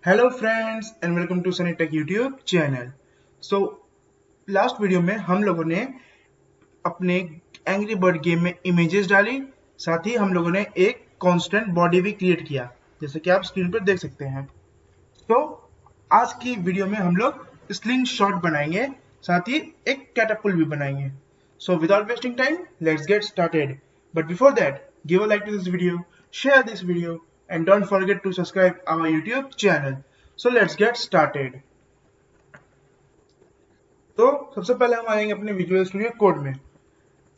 Hello friends and welcome to Sunny tech YouTube channel. So last video में हम लोगों ने अपने एंग्री बर्ड गेम में इमेजेस डाली, साथ ही हम लोगों ने एक कांस्टेंट बॉडी भी क्रिएट किया, जैसे कि आप स्क्रीन पर देख सकते हैं। तो आज की वीडियो में हम लोग स्लिंग शॉट बनाएंगे, साथ ही एक कैटापुल्ट भी बनाएंगे। So without wasting time let's get started. But before that, give a like to this video, share this video, and don't forget to subscribe our YouTube channel. So let's get started. तो सबसे पहले हम आएंगे अपने visual studio code में।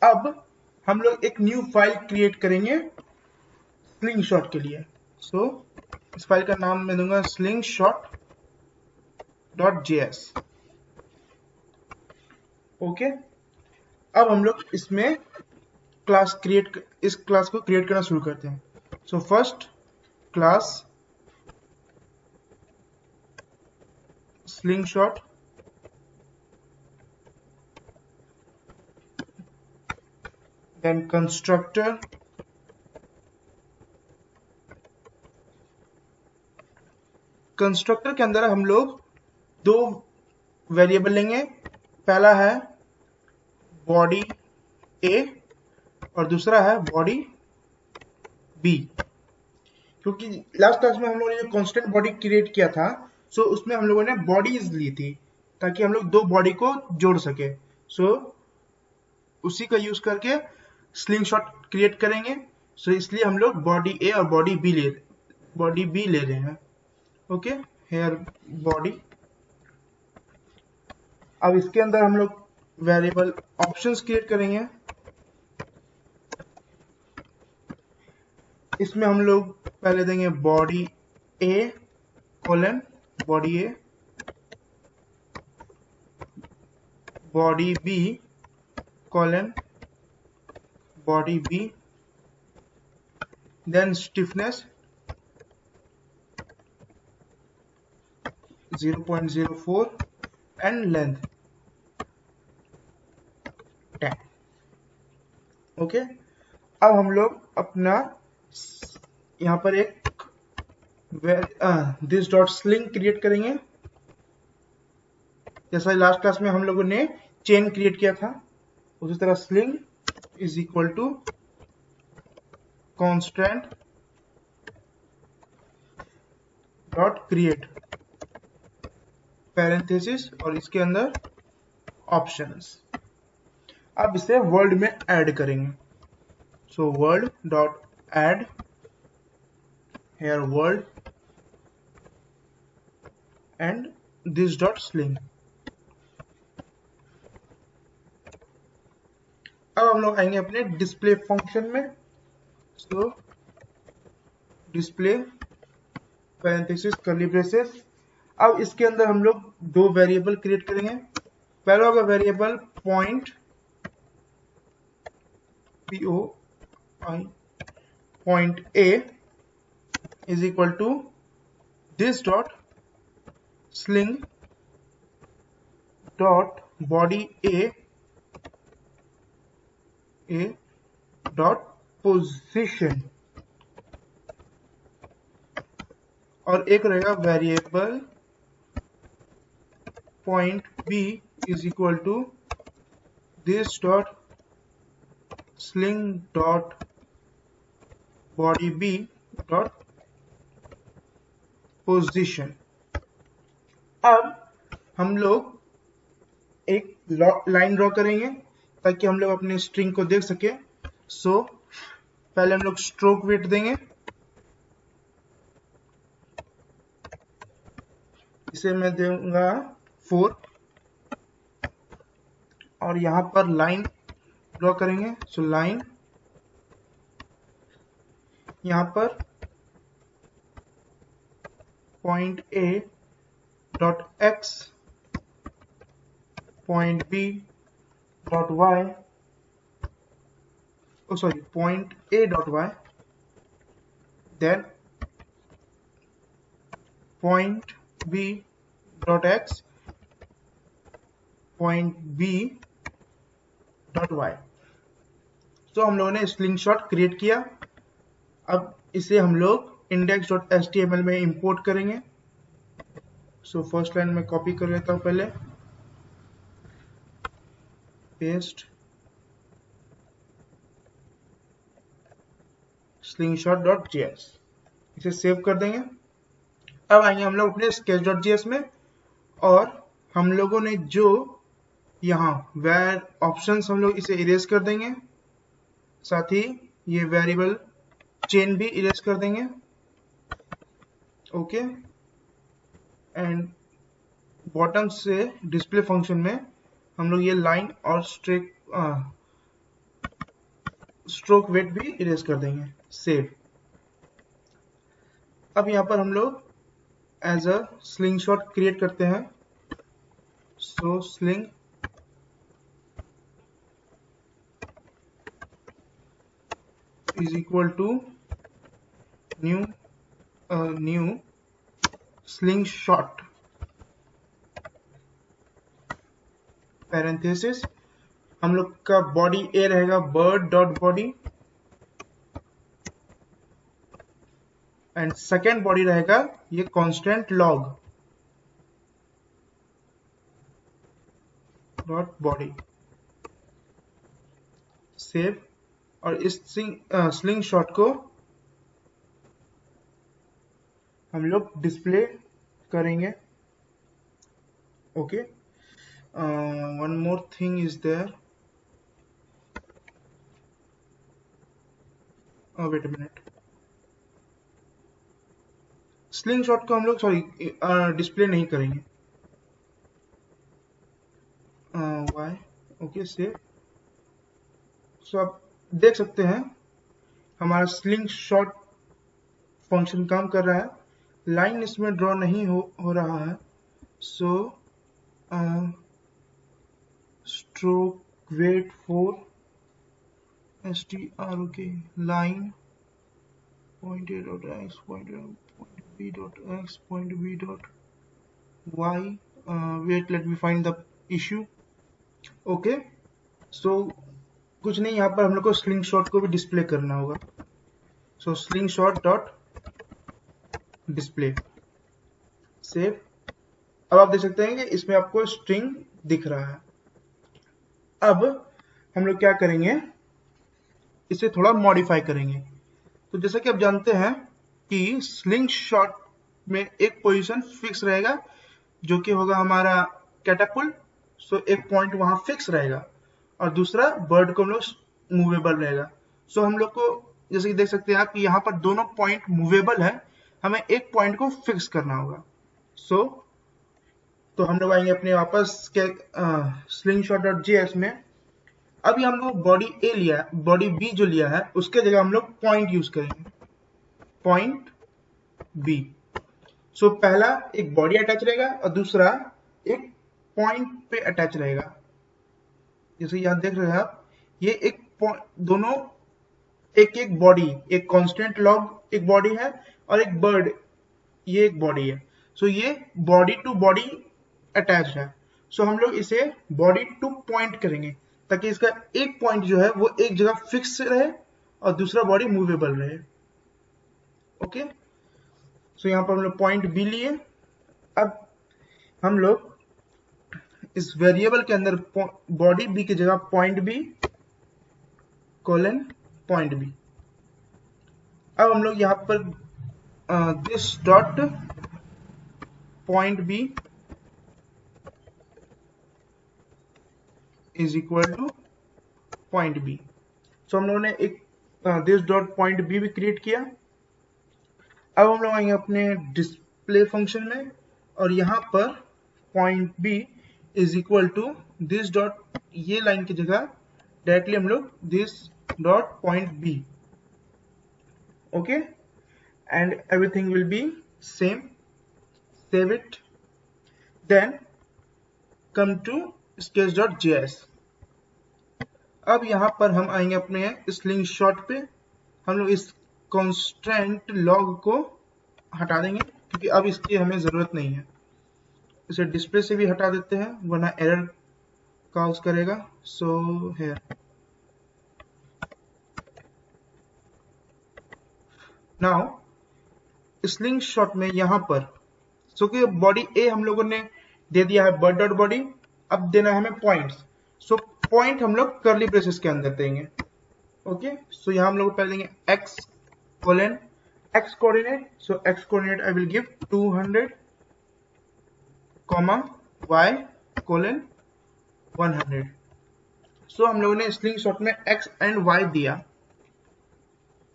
अब हम लोग एक न्यू फाइल क्रिएट करेंगे स्लिंगशॉट के लिए। सो इस फाइल का नाम मैं दूंगा slingshot.js। ओके, अब हम लोग इसमें इस क्लास को क्रिएट करना शुरू करते हैं। So first class slingshot, then constructor, constructor के अंदर हम लोग दो वेरिएबल लेंगे। पहला है बॉडी ए और दूसरा है बॉडी बी। क्योंकि लास्ट क्लास में हम लोगों ने जो कांस्टेंट बॉडी क्रिएट किया था, सो उसमें हम लोगों ने बॉडीज ली थी ताकि हम लोग दो बॉडी को जोड़ सके। सो उसी का यूज करके स्लिंगशॉट क्रिएट करेंगे। सो इसलिए हम लोग बॉडी ए और बॉडी बी ले रहे हैं। Okay, here body. अब इसके अंदर हम लोग वेरिएबल ऑप्शंस क्रिएट करेंगे। इसमें हम लोग पहले देंगे body A colon body A, body B colon body B, then stiffness 0.04 and length 10। Okay, अब हम लोग अपना यहाँ पर एक दिस डॉट स्लिंग क्रिएट करेंगे। जैसा लास्ट क्लास में हम लोगों ने चेन क्रिएट किया था, उसी तरह sling is equal to constant dot create parenthesis और इसके अंदर ऑप्शंस। अब इसे वर्ल्ड में ऐड करेंगे। So world dot add here world and this dot sling. अब हम लोग आएंगे अपने डिस्प्ले फंक्शन में। So display parenthesis curly braces. अब इसके अंदर हम लोग दो वेरिएबल क्रिएट करेंगे। पहला होगा variable point POI point A is equal to this dot sling dot body A dot position, और एक रहेगा variable point B is equal to this dot sling dot body B dot position. अब हम लोग एक लाइन ड्रॉ करेंगे ताकि हम लोग अपने स्ट्रिंग को देख सके। सो पहले हम लोग स्ट्रोक वेट देंगे, इसे मैं दूंगा 4 और यहां पर लाइन ड्रॉ करेंगे। सो लाइन यहां पर point A dot X point B dot Y, point A dot Y, then point B dot X point B dot Y। तो हम लोगों ने स्लिंगशॉट क्रिएट किया। अब इसे हम लोग index.html में इंपोर्ट करेंगे। सो फर्स्ट लाइन में कॉपी कर लेता हूँ पहले, पेस्ट, slingshot.js, इसे सेव कर देंगे। अब आएंगे हम लोग अपने sketch.js में, और हम लोगों ने जो यहाँ where ऑप्शंस हम लोग इसे इरेज कर देंगे, साथ ही ये वेरिएबल चेन भी इरेज कर देंगे। ओके, एंड बॉटम से डिस्प्ले फंक्शन में हम लोग ये लाइन और स्ट्रोक वेट भी इरेज कर देंगे। सेव। अब यहाँ पर हम लोग एज अ स्लिंगशॉट क्रिएट करते हैं। So sling is equal to new slingshot parenthesis, हम लोग का बॉडी ए रहेगा bird dot body, and second body रहेगा ये constant log dot body. Save. और इस स्लिंग शॉट को हम लोग डिस्प्ले करेंगे। Okay, one more thing is there, wait a minute, slingshot को हम लोग डिस्प्ले नहीं करेंगे। वाई? Okay, save. सो आप देख सकते हैं हमारा स्लिंग शॉट फंक्शन काम कर रहा है, लाइन इसमें ड्रॉ नहीं हो रहा है। So stroke weight for str line point a dot x point b dot x point b dot y, wait, let me find the issue. Okay, so कुछ नहीं, यहाँ पर हम लोग को स्लिंग शॉट को भी डिस्प्ले करना होगा। So slingshot dot display. Save. अब आप देख सकते हैं कि इसमें आपको स्ट्रिंग दिख रहा है। अब हम लोग क्या करेंगे, इसे थोड़ा मॉडिफाई करेंगे। तो जैसा कि आप जानते हैं कि स्लिंग शॉट में एक पोजीशन फिक्स रहेगा जो कि होगा हमारा कैटापुल्ट। सो एक पॉइंट वहां फिक्स रहेगा और दूसरा बर्ड को हम लोग मूवेबल रहेगा। सो हम लोग को जैसे कि देख सकते हैं आप कि यहाँ पर दोनों पॉइंट मूवेबल है, हमें एक पॉइंट को फिक्स करना होगा। तो हम लोग आएंगे अपने वापस slingshot.js में। अभी हम लोग बॉडी ए लिया है, बॉडी बी जो लिया है उसके जगह हम लोग पॉइंट यूज करेंगे, पॉइंट बी। सो पहला एक बॉडी अटैच रहेगा और दूसरा एक पॉइंट पे अटैच रहेगा। जैसे यहां देख रहे हैं आप, ये एक दोनों एक बॉडी, एक कांस्टेंट लॉग एक बॉडी है और एक बर्ड ये एक बॉडी है। सो ये बॉडी टू बॉडी अटैच है। सो हम लोग इसे बॉडी टू पॉइंट करेंगे ताकि इसका एक पॉइंट जो है वो एक जगह फिक्स रहे और दूसरा बॉडी मूवेबल रहे। ओके, सो यहाँ पर हम लोग पॉइंट बी लिए। अब हम लोग इस वेरिएबल के अंदर बॉडी बी की जगह point B colon point B. अब हम लोग यहाँ पर this dot point B is equal to point B. So हम लोगों ने एक दिस डॉट पॉइंट बी भी क्रिएट किया। अब हम लोग आएंगे अपने डिस्प्ले फंक्शन में और यहाँ पर point B is equal to this dot, ये लाइन की जगह डायरेक्टली हम लोग this dot point B. Okay, and everything will be same. Save it, then come to sketch.js। अब यहाँ पर हम आएंगे अपने स्लिंग शॉट पे, हम लोग इस कॉन्स्टेंट लॉग को हटा देंगे क्योंकि अब इसकी हमें जरूरत नहीं है। इसे डिस्प्ले से भी हटा देते हैं वरना एरर काउज करेगा। So here now sling shot में यहाँ पर सो कि बॉडी ए हम लोगों ने दे दिया है बर्ड डॉट बॉडी, अब देना है हमें पॉइंट्स। सो पॉइंट हम लोग कर्ली ब्रेसेस के अंदर देंगे। ओके, सो यहाँ हम लोग पहले देंगे x colon x coordinate, so x coordinate I will give 200 comma y colon 100। सो हम लोगों ने स्लिंग शॉट में x एंड y दिया।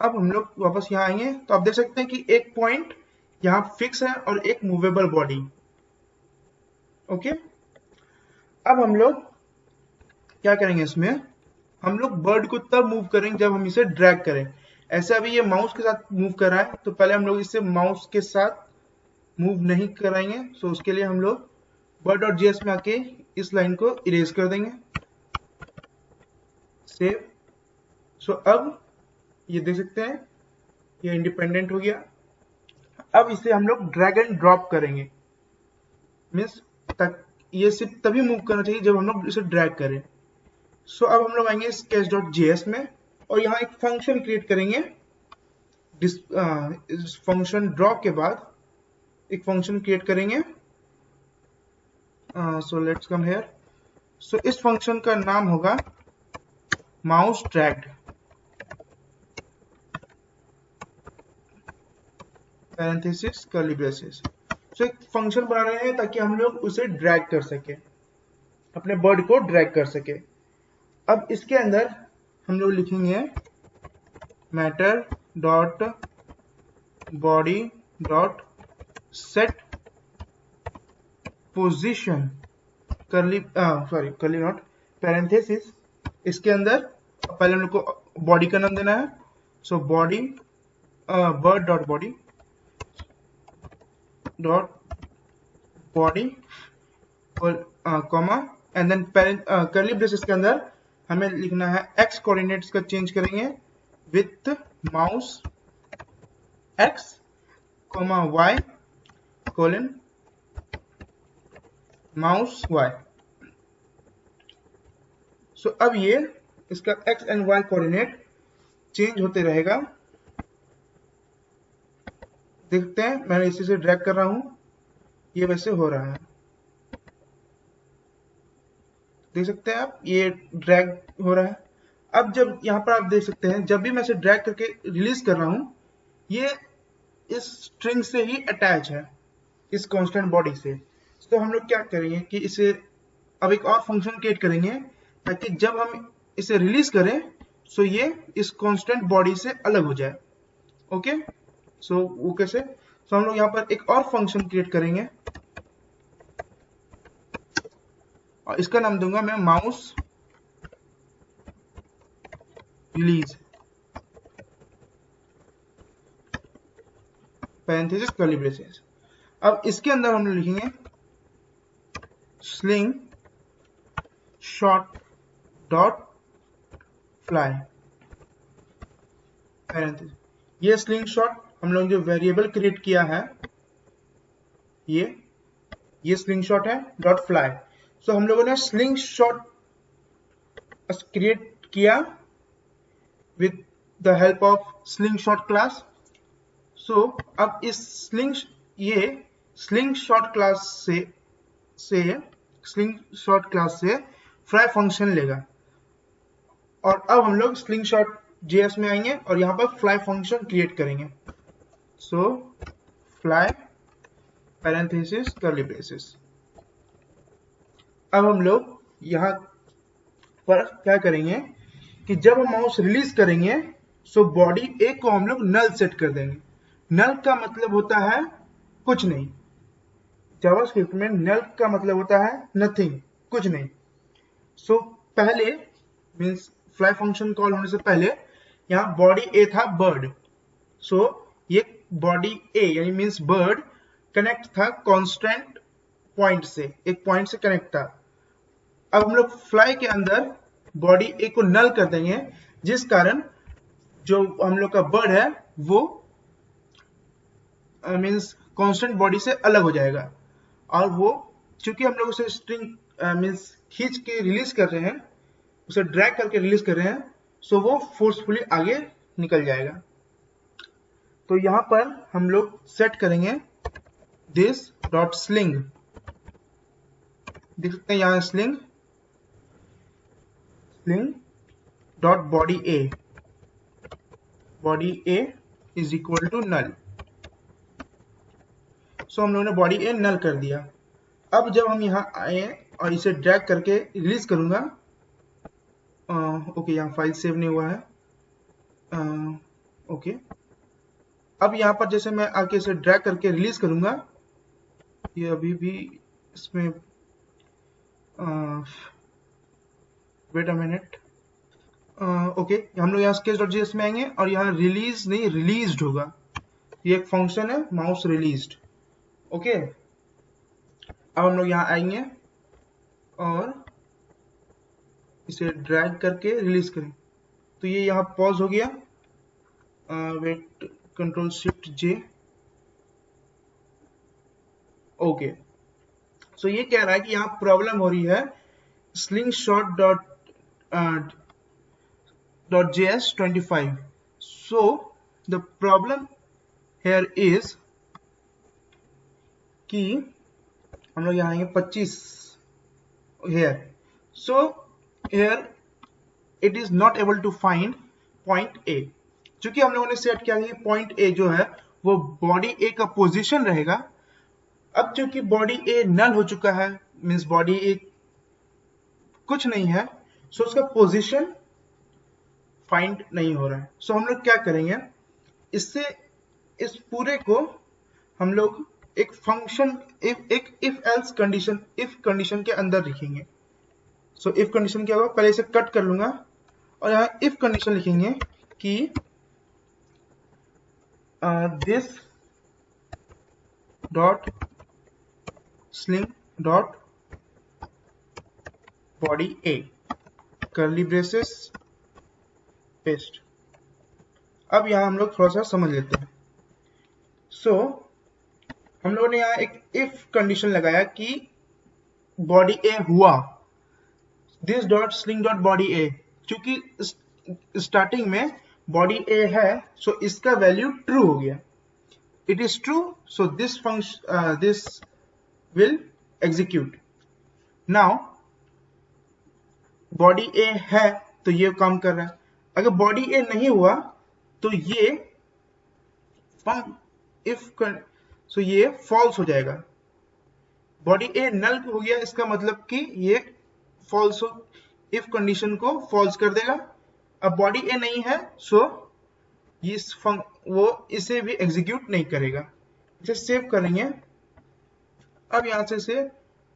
अब हम लोग वापस यहाँ आएंगे तो आप देख सकते हैं कि एक पॉइंट यहाँ फिक्स है और एक मूवेबल बॉडी। ओके, अब हम लोग क्या करेंगे, इसमें हम लोग बर्ड को तब मूव करेंगे जब हम इसे ड्रैग करें। ऐसे अभी ये माउस के साथ मूव कर रहा है, तो पहले हम लोग इसे माउस के साथ मूव नहीं कराएंगे। सो उसके लिए हम लोग bird.js में आके इस लाइन को इरेज कर देंगे, सेव। सो अब ये देख सकते हैं ये इंडिपेंडेंट हो गया। अब इसे हम लोग ड्रैग एंड ड्रॉप करेंगे, मीन्स तक ये सिर्फ तभी मूव करना चाहिए जब हम लोग इसे ड्रैग करें। सो अब हम लोग आएंगे sketch.js में और यहाँ एक फंक्शन क्रिएट करेंगे। इस फंक्शन ड्रॉप के बाद एक फंक्शन क्रिएट करेंगे। सो लेट्स कम हियर। सो इस फंक्शन का नाम होगा mouse dragged, parenthesis curly braces. So एक फंक्शन बना रहे हैं ताकि हम लोग उसे ड्रैग कर सके, अपने बर्ड को ड्रैग कर सके। अब इसके अंदर हम लोग लिखेंगे matter dot body dot set position curly not parenthesis. इसके अंदर पहले हम लोग को बॉडी का नाम देना है। So body bird dot body dot body comma and then curly braces के अंदर हमें लिखना है x कोऑर्डिनेट्स का चेंज करेंगे with mouse x comma y colon mouse y। So अब ये इसका x and y coordinate change होते रहेगा। देखते हैं, मैंने इसी से ड्रैग कर रहा हूं, ये वैसे हो रहा है, देख सकते हैं आप, ये ड्रैग हो रहा है। अब जब यहाँ पर आप देख सकते हैं, जब भी मैं इसे ड्रैग करके रिलीज कर रहा हूं, ये इस स्ट्रिंग से ही अटैच है, इस कांस्टेंट बॉडी से। तो हम लोग क्या करेंगे कि इसे अब एक और फंक्शन क्रिएट करेंगे ताकि जब हम इसे रिलीज करें सो ये इस कांस्टेंट बॉडी से अलग हो जाए। ओके, सो वो कैसे, सो हम लोग यहाँ पर एक और फंक्शन क्रिएट करेंगे और इसका नाम दूंगा मैं mouse release parenthesis curly braces. अब इसके अंदर हम लिखेंगे slingshot dot fly parenthesis. ये स्लिंग शॉट हम लोग जो वेरिएबल क्रिएट किया है ये स्लिंग शॉट है डॉट फ्लाई। सो हम लोगों ने स्लिंग शॉट क्रिएट किया with the help of slingshot class. So अब इस स्लिंग शॉट क्लास से फ्लाई फंक्शन लेगा और अब हम लोग स्लिंग शॉट JS में आएंगे और यहाँ पर फ्लाई फंक्शन क्रिएट करेंगे। सो फ्लाई पैरेंथेसिस कर्ली ब्रेसेस। अब हम लोग यहाँ पर क्या करेंगे कि जब हम माउस रिलीज करेंगे सो बॉडी ए को हम लोग नल सेट कर देंगे। नल का मतलब होता है कुछ नहीं, जावास्क्रिप्ट में नल का मतलब होता है नथिंग, कुछ नहीं। सो पहले मीन्स फ्लाई फंक्शन कॉल होने से पहले यहाँ बॉडी ए था बर्ड। सो ये बॉडी ए यानी मीन्स बर्ड कनेक्ट था कांस्टेंट पॉइंट से, एक पॉइंट से कनेक्ट था। अब हम लोग फ्लाई के अंदर बॉडी ए को नल कर देंगे, जिस कारण जो हम लोग का बर्ड है वो मीन्स कांस्टेंट बॉडी से अलग हो जाएगा और वो चूंकि हम लोग उसे स्ट्रिंग मीन्स खींच के रिलीज कर रहे हैं, उसे ड्रैग करके रिलीज कर रहे हैं, सो वो फोर्सफुली आगे निकल जाएगा। तो यहाँ पर हम लोग सेट करेंगे दिस डॉट स्लिंग, देख सकते हैं यहाँ sling dot body A is equal to null. So हम लोगों ने बॉडी ए नल कर दिया। अब जब हम यहाँ आए और इसे ड्रैग करके रिलीज करूंगा, ओके यहाँ फाइल सेव नहीं हुआ है, ओके अब यहाँ पर जैसे मैं आके इसे ड्रैग करके रिलीज करूंगा, ये अभी भी इसमें वेट अ मिनट, ओके हम लोग यहाँ sketch.js में आएंगे और यहाँ रिलीज नहीं रिलीज्ड होगा, ये एक फंक्शन है माउस रिलीज्ड। ओके अब हम लोग यहाँ आएंगे और इसे ड्रैग करके रिलीज करें, तो ये यहाँ पॉज हो गया, वेट कंट्रोल शिफ्ट जे, ओके सो ये कह रहा है कि यहाँ प्रॉब्लम हो रही है slingshot dot js25। so the problem here is कि हम लोग यहाँ आएंगे 25 here, so here it is not able to find point A। चूंकि हम लोगों ने सेट किया कि पॉइंट A जो है वो बॉडी A का पोजीशन रहेगा। अब चूंकि बॉडी A नल हो चुका है, मींस बॉडी A कुछ नहीं है, सो उसका पोजीशन फाइंड नहीं हो रहा है। सो हम लोग क्या करेंगे, इससे इस पूरे को हम लोग एक function if else condition, if condition के अंदर लिखेंगे। सो इफ कंडीशन क्या होगा, पहले इसे कट कर लूंगा और यहाँ इफ कंडीशन लिखेंगे कि this dot sling dot body A curly braces paste. अब यहाँ हम लोग थोड़ा सा समझ लेते हैं। सो हम लोगों ने यहाँ एक इफ कंडीशन लगाया कि बॉडी ए हुआ, this dot sling dot body A, क्योंकि स्टार्टिंग में बॉडी ए है, सो इसका वैल्यू ट्रू हो गया, it is true, so this function this will execute. Now body A है तो ये काम कर रहा है, अगर बॉडी ए नहीं हुआ तो ये सो ये फॉल्स हो जाएगा। बॉडी ए नल हो गया, इसका मतलब कि ये फॉल्स, इफ कंडीशन को फॉल्स कर देगा। अब बॉडी ए नहीं है, सो वो इसे भी एग्जीक्यूट नहीं करेगा। इसे सेव करेंगे, अब यहां से इसे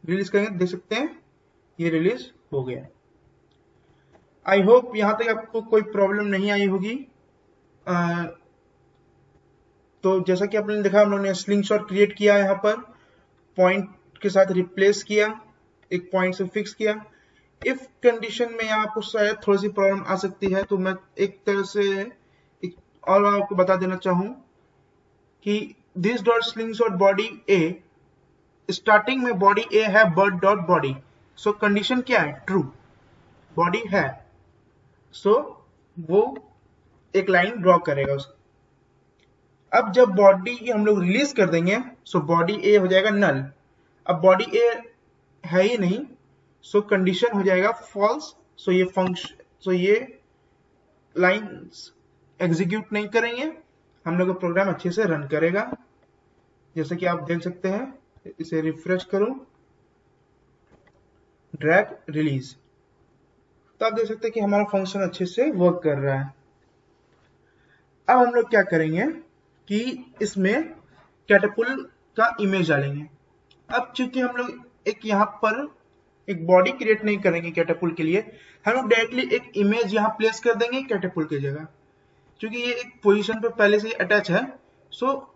रिलीज करेंगे, देख सकते हैं ये रिलीज हो गया। आई होप यहां तक आपको कोई प्रॉब्लम नहीं आई होगी। तो जैसा कि आपने देखा, हम लोगों ने स्लिंगशॉट क्रिएट किया, यहाँ पर पॉइंट के साथ रिप्लेस किया, एक पॉइंट से फिक्स किया। इफ कंडीशन में यहाँ आपको शायद थोड़ी सी प्रॉब्लम आ सकती है, तो मैं एक तरह से एक और आपको बता देना चाहूँ कि this dot slingshot body A, starting में बॉडी ए है bird dot body, so condition क्या है, ट्रू, बॉडी है, सो वो एक लाइन ड्रॉ करेगा उसको। अब जब बॉडी हम लोग रिलीज कर देंगे, सो बॉडी ए हो जाएगा नल। अब बॉडी ए है ही नहीं, सो कंडीशन हो जाएगा फॉल्स, सो ये फंक्शन, सो ये लाइंस एग्जीक्यूट नहीं करेंगे, हम लोग का प्रोग्राम अच्छे से रन करेगा। जैसे कि आप देख सकते हैं, इसे रिफ्रेश करूं, ड्रैग रिलीज, तो आप देख सकते हैं कि हमारा फंक्शन अच्छे से वर्क कर रहा है। अब हम लोग क्या करेंगे कि इसमें कैटरपिलर का इमेज डालेंगे। अब चूंकि हम लोग एक यहाँ पर एक बॉडी क्रिएट नहीं करेंगे कैटरपिलर के लिए, हम लोग डायरेक्टली एक इमेज यहाँ प्लेस कर देंगे कैटरपिलर की जगह, क्योंकि ये एक पोजीशन पे पहले से ही अटैच है, सो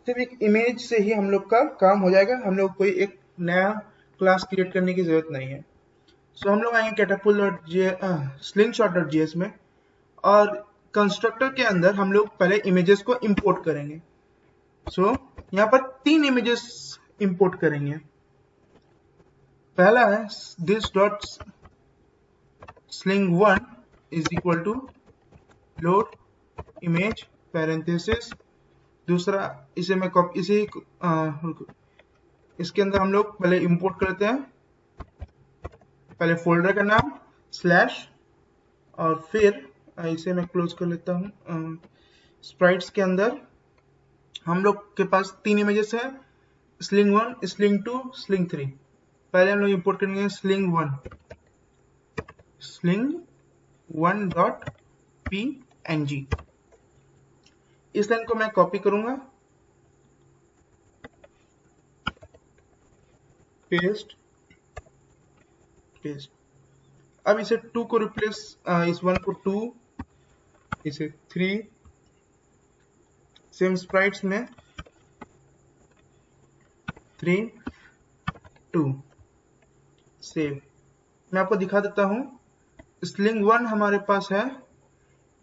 सिर्फ एक इमेज से ही हम लोग का काम हो जाएगा, हम लोग कोई एक नया क्लास क्रिएट करने की जरूरत नहीं है। सो हम लोग आएंगे कैटरपिलर slingshot.js में, और कंस्ट्रक्टर के अंदर हम लोग पहले इमेजेस को इंपोर्ट करेंगे। सो यहाँ पर 3 इमेजेस इंपोर्ट करेंगे। पहला है this dot sling1 is equal to load image parenthesis दूसरा इसे मैं कॉपी इसके अंदर हम लोग पहले इंपोर्ट करते हैं, पहले फोल्डर का नाम स्लैश, और फिर इसे मैं क्लोज कर लेता हूँ। स्प्राइट्स के अंदर हम लोग के पास 3 इमेजेस है, स्लिंग 1, स्लिंग 2, स्लिंग 3। पहले हम लोग इंपोर्ट करेंगे स्लिंग 1 डॉट png। इस लाइन को मैं कॉपी करूंगा, पेस्ट। अब इसे 2 को रिप्लेस, इस 1 को 2, इसे 3, सेम स्प्राइट्स में 3, 2, सेव। मैं आपको दिखा देता हूं, स्लिंग 1 हमारे पास है,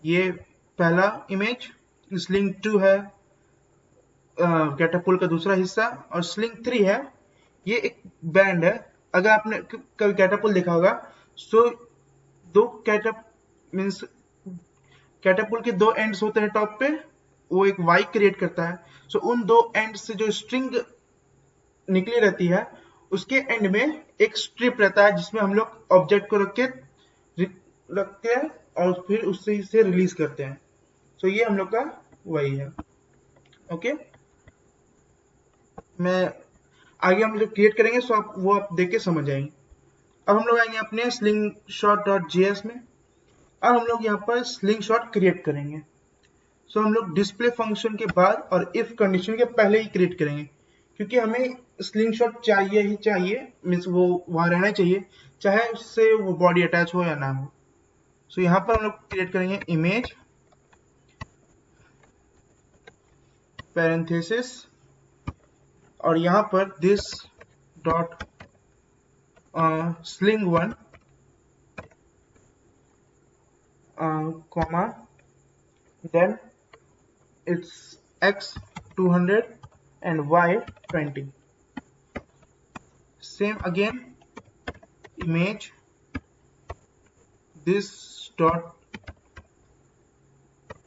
ये पहला इमेज, स्लिंग 2 है कैटापुल का दूसरा हिस्सा, और स्लिंग 3 है, ये एक बैंड है। अगर आपने कभी कैटापुल देखा होगा, सो दो कैटापुल के 2 एंड्स होते हैं टॉप पे, वो एक वाई क्रिएट करता है। सो उन 2 एंड से जो स्ट्रिंग निकली रहती है, उसके एंड में एक स्ट्रिप रहता है जिसमें हम लोग ऑब्जेक्ट को रखते हैं और फिर उससे इसे रिलीज करते हैं। सो ये हम लोग का वही है। ओके, मैं आगे हम लोग क्रिएट करेंगे, सो आप देख के समझ आएंगे। अब हम लोग आएंगे अपने slingshot.js में। अब हम लोग यहाँ पर स्लिंगशॉट क्रिएट करेंगे। सो हम लोग डिस्प्ले फंक्शन के बाद और इफ कंडीशन के पहले ही क्रिएट करेंगे, क्योंकि हमें स्लिंगशॉट चाहिए ही चाहिए, मीन्स वो वहां रहना चाहिए, चाहे उससे वो बॉडी अटैच हो या ना हो। सो यहाँ पर हम लोग क्रिएट करेंगे इमेज पैरेंथेसिस, और यहाँ पर this dot sling1 comma, then it's x 200 and y 20. Same again, image this dot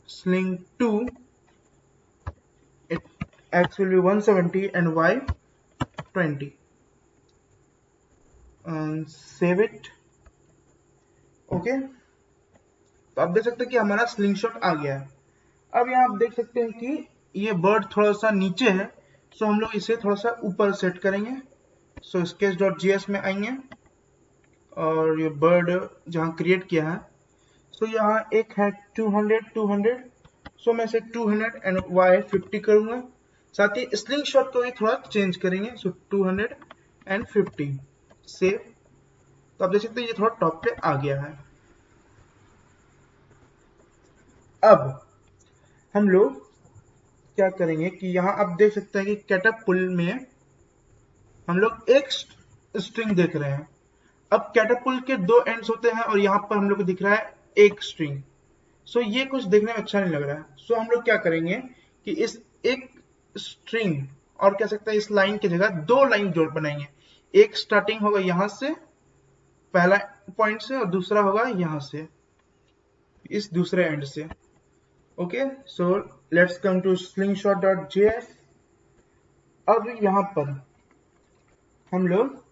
sling2, x will be 170 and y 20, and save it. Okay, तो आप देख सकते हैं कि हमारा स्लिंगशॉट आ गया है। अब यहाँ आप देख सकते हैं कि ये बर्ड थोड़ा सा नीचे है, सो हम लोग इसे थोड़ा सा ऊपर सेट करेंगे। सो sketch.js में आएंगे और ये बर्ड जहाँ क्रिएट किया है, सो यहाँ एक है 200, सो मैं इसे 200 एंड y 50 करूंगा। साथ ही स्लिंगशॉट को भी थोड़ा चेंज करेंगे, सो 250 सेव। तो आप देख सकते हैं ये थोड़ा टॉप पे आ गया है। अब हम लोग क्या करेंगे कि यहाँ आप देख सकते हैं कि कैटापुल में हम लोग एक स्ट्रिंग देख रहे हैं। अब कैटापुल के 2 एंड्स होते हैं और यहाँ पर हम लोग को दिख रहा है एक स्ट्रिंग। सो ये कुछ देखने में अच्छा नहीं लग रहा है। सो हम लोग क्या करेंगे कि इस एक स्ट्रिंग और कह सकते हैं इस लाइन की जगह 2 लाइन जोड़ बनाएंगे। एक स्टार्टिंग होगा यहाँ से, पहला पॉइंट से, और दूसरा होगा यहाँ से, इस दूसरे एंड से। Okay, so let's come to slingshot.js। अब यहाँ पर हम लोग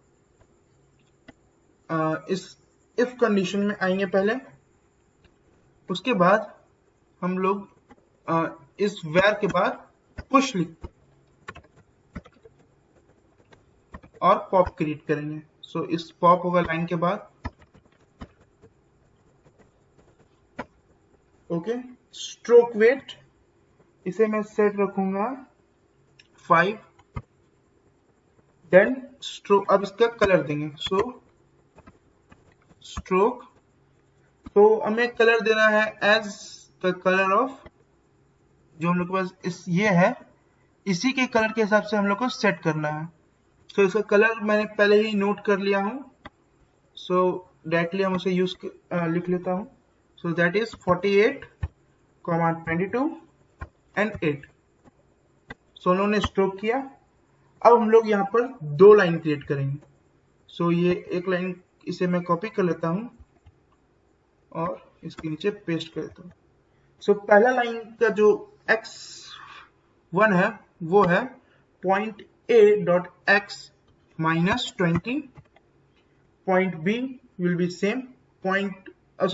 इस इफ कंडीशन में आएंगे पहले, उसके बाद हम लोग इस where के बाद पुश लिख और पॉप क्रिएट करेंगे। सो इस पॉप होगा लाइन के बाद। ओके, स्ट्रोक वेट इसे मैं सेट रखूंगा 5, देन स्ट्रोक, अब इसका कलर देंगे, सो स्ट्रोक, तो हमें कलर देना है एज द कलर ऑफ, जो हम लोग के पास ये है, इसी के कलर के हिसाब से हम लोग को सेट करना है। सो इसका कलर मैंने पहले ही नोट कर लिया हूं, सो डायरेक्टली हम उसे लिख लेता हूं। So that is 48, 22 and 8। सो उन्होंने स्ट्रोक किया। अब हम लोग यहाँ पर 2 लाइन क्रिएट करेंगे। सो ये एक लाइन, इसे मैं कॉपी कर लेता हूँ और इसके नीचे पेस्ट कर देता हूँ। सो पहला लाइन का जो x वन है वो है point A dot x minus 20, point b will be same, point a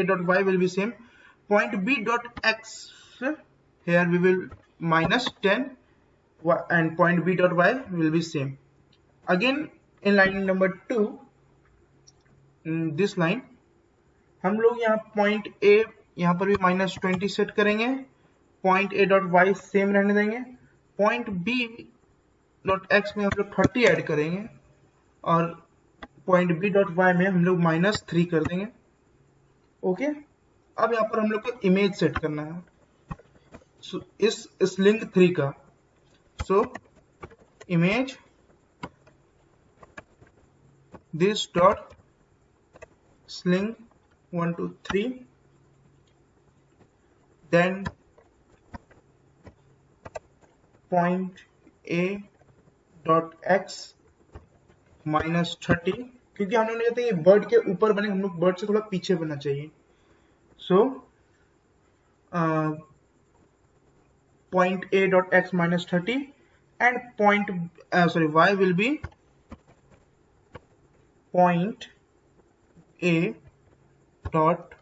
dot y will be same, point b dot x, here we will minus 10 and point b dot y will be same. Again in line number 2, this line हम लोग यहाँ point a यहाँ पर भी minus 20 set करेंगे, point a dot y same रहने देंगे, point b dot x में हम लोग 30 ऐड करेंगे और पॉइंट b डॉट y में हम लोग माइनस 3 कर देंगे। ओके, अब यहाँ पर हम लोग को इमेज सेट करना है इस स्लिंग 3 का। So image this dot sling 1 2 3, then point a dot x minus 30, क्योंकि हम लोग कहते हैं बर्ड के ऊपर बने, हम लोग बर्ड से थोड़ा पीछे बनना चाहिए। So point a dot x minus 30 and point y will be point a dot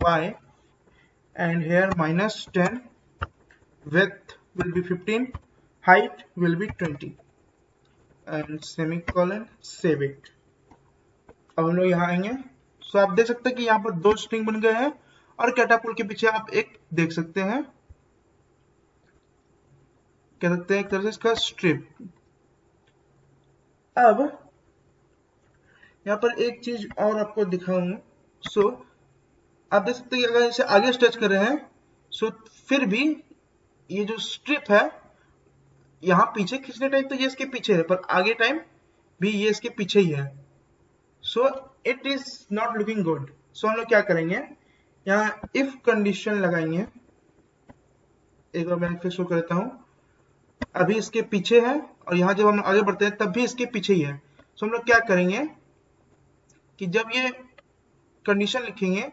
y and here minus 10, width will be 15, height will be 20 and semicolon, save it। अब हम लोग यहाँ आएंगे। सो आप देख सकते हैं कि यहाँ पर 2 स्ट्रिंग बन गए हैं और कैटापुल के पीछे आप एक देख सकते हैं, कह सकते हैं एक तरह से इसका स्ट्रिप। अब यहाँ पर एक चीज और आपको दिखाऊंगा। सो आप देख सकते हैं कि अगर इसे आगे स्ट्रेच कर रहे हैं सो फिर भी ये जो स्ट्रिप है यहाँ पीछे खींचने टाइम तो ये इसके पीछे है, पर आगे टाइम भी ये इसके पीछे ही है। So it is not looking good. So हम लोग क्या करेंगे, यहाँ इफ कंडीशन लगाएंगे। एक बार मैं फिर शो करता हूँ, अभी इसके पीछे है और यहाँ जब हम आगे बढ़ते हैं तब भी इसके पीछे ही है। सो हम लोग क्या करेंगे कि जब ये कंडीशन लिखेंगे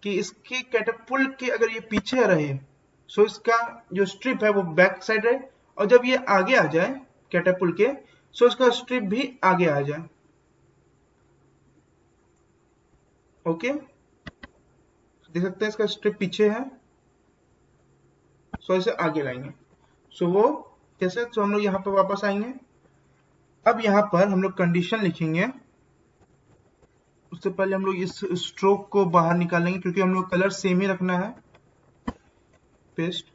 कि इसके कैटापुल्ट के अगर ये पीछे रहे सो इसका जो स्ट्रिप है वो बैक साइड रहे, और जब ये आगे आ जाए कैटापुल्ट के सो इसका स्ट्रिप भी आगे आ जाए। ओके, देख सकते हैं इसका स्ट्रिप पीछे है, सो इसे आगे लाएंगे। सो वो कैसे, तो हम लोग यहाँ पर वापस आएंगे। अब यहाँ पर हम लोग कंडीशन लिखेंगे, उससे पहले हम लोग इस स्ट्रोक को बाहर निकालेंगे क्योंकि हम लोग कलर सेम ही रखना है। पेस्ट।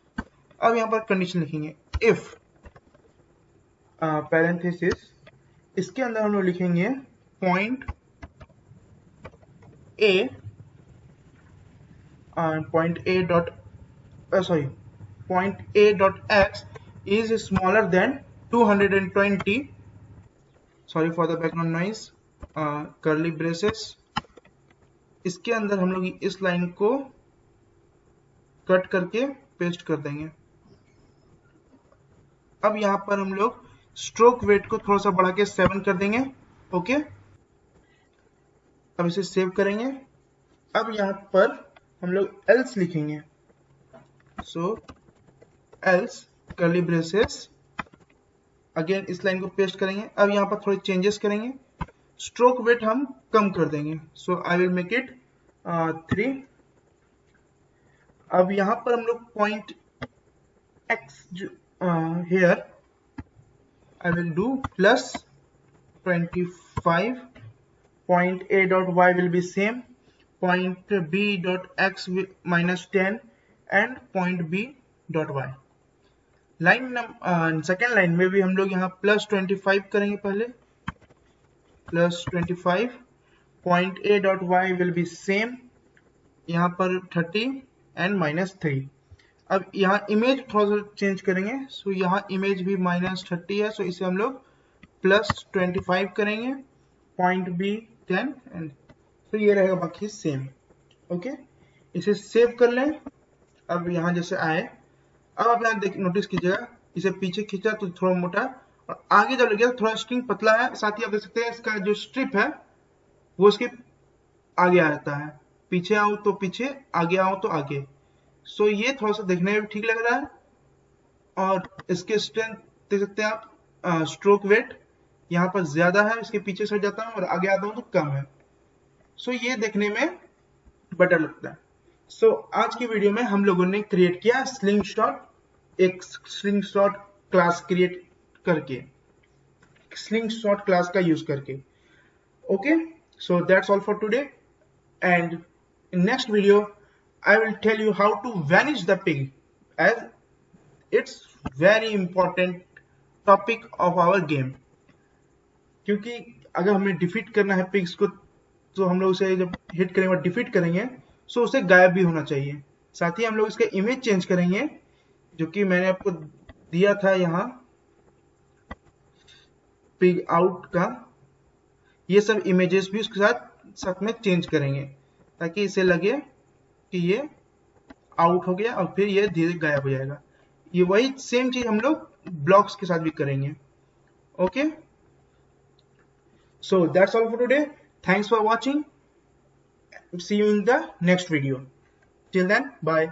अब यहाँ पर कंडीशन लिखेंगे इफ पैरेंथेसिस, इसके अंदर हम लोग लिखेंगे point A dot x is smaller than 220, sorry for the background noise, curly braces. इसके अंदर हम लोग इस लाइन को कट करके पेस्ट कर देंगे। अब यहाँ पर हम लोग स्ट्रोक वेट को थोड़ा सा बढ़ा के 7 कर देंगे। ओके, अब इसे सेव करेंगे। अब यहाँ पर हम लोग एल्स लिखेंगे। सो एल्स कर्ली ब्रेसेस, अगेन इस लाइन को पेस्ट करेंगे। अब यहाँ पर थोड़े चेंजेस करेंगे, स्ट्रोक वेट हम कम कर देंगे। सो आई विल मेक इट 3। अब यहाँ पर हम लोग point x here I will do plus 25, point a dot y will be same, point b dot x minus 10 and point b dot y। Line second line में भी हम लोग यहाँ प्लस 25 करेंगे, पहले plus 25, point a dot y will be same, यहाँ पर 30 and minus 3। अब यहाँ इमेज थोड़ा सा चेंज करेंगे। सो यहाँ इमेज भी माइनस 30 है, सो इसे हम लोग प्लस 25 करेंगे, पॉइंट बी 10 एंड फिर ये रहेगा बाकी सेम। ओके, इसे सेव कर लें। अब यहाँ जैसे आए, अब आप यहाँ देख नोटिस कीजिएगा, इसे पीछे खींचा तो थोड़ा मोटा और आगे जब लगे थोड़ा स्ट्रिंग पतला है। साथ ही आप देख सकते हैं इसका जो स्ट्रिप है वो उसके आगे आ जाता है, पीछे आओ तो पीछे, आगे आओ तो आगे। सो ये थोड़ा सा देखने में भी ठीक लग रहा है। और इसके स्ट्रेंथ देख सकते हैं आप, स्ट्रोक वेट यहाँ पर ज्यादा है, इसके पीछे से जाता हूँ और आगे आता हूँ तो कम है। सो ये देखने में बेटर लगता है। सो आज की वीडियो में हम लोगों ने क्रिएट किया स्लिंगशॉट, एक स्लिंगशॉट क्लास क्रिएट करके, स्लिंगशॉट क्लास का यूज करके। Okay, so that's all for today, and in next video I will tell you how to vanish the pig, as it's very important topic of our game। क्योंकि अगर हमें defeat करना है pigs को तो हम लोग उसे जब हिट करेंगे और डिफीट करेंगे सो उसे गायब भी होना चाहिए। साथ ही हम लोग इसका इमेज चेंज करेंगे जो कि मैंने आपको दिया था यहाँ पिग आउट का, ये सब इमेजेस भी उसके साथ में चेंज करेंगे ताकि इसे लगे कि ये आउट हो गया और फिर ये धीरे गायब हो जाएगा। ये वही सेम चीज हम लोग ब्लॉक्स के साथ भी करेंगे। Okay, so that's all for today, thanks for watching, see you in the next video, till then bye।